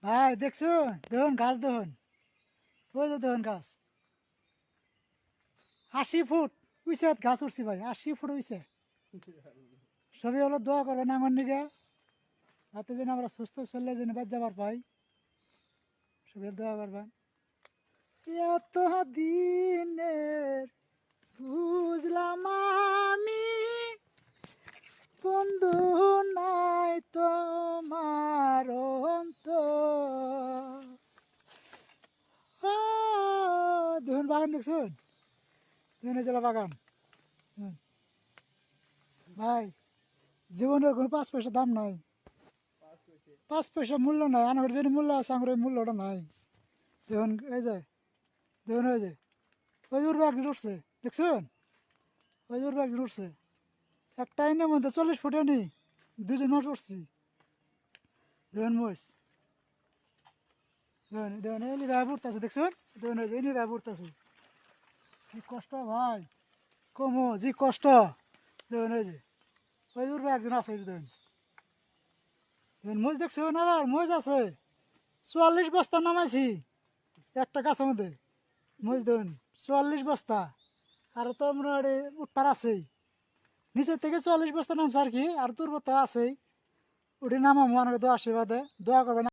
ভাই দেখছো দেখুন গাছ দেখুন, ওই যে দেখুন গাছ 80 ফুট উইছে গাছ উঠছি ভাই, 80 ফুট উইছে। সবই হলো দোয়া করবেন আমার নিকে, যাতে যেন আমরা সুস্থ শরীরে যেন বাদ যাবার পাই, সবাই দোয়া করবেন। এত দিনের বুঝলাম আমি বন্ধু নাই তোমার অন্তর। দেখুন বাগান দেখছুন, দেখুন এই জেলা বাগান। দেখুন। ভাই জীবনের কোনো 5 পয়সা দাম নাই, 5 পয়সা মূল্য নাই, আনার যে মূল্য আছে আমার ওই মূল্যটা নাই। দেখুন এই যে, দেখুন ওই যে ওই উঠবে একদিন উঠছে দেখছুন, ওই উঠবে একদিন উঠছে, একটা আইনের মধ্যে 40 ফুটে নি 2জন মাস উঠছি। দেখুন মহিষ, দেখুন দেখুন এলি ভাই উঠতেছে দেখছুন, দেখুন ওই যে এলি ভাই উঠতেছে, কি কষ্ট ভাই, কমো যে কষ্ট। দেখুন ওই যে ওই উঠবে একজন আছে, ওই যে দেখুন দেখুন মহিষ দেখছুন, আবার মহিষ আছে 44 বস্তা নামাইছি একটা গাছের মধ্যে, মহিষ দেখুন 44 বস্তা, আর তো মোটামুটি উঠপার আছেই, নিচের থেকে 44 বস্তা নামছে আর কি, আর তোর তো আছেই, উঠে নামাবো অনেক দোয়া আশীর্বাদে দোয়া করবেন।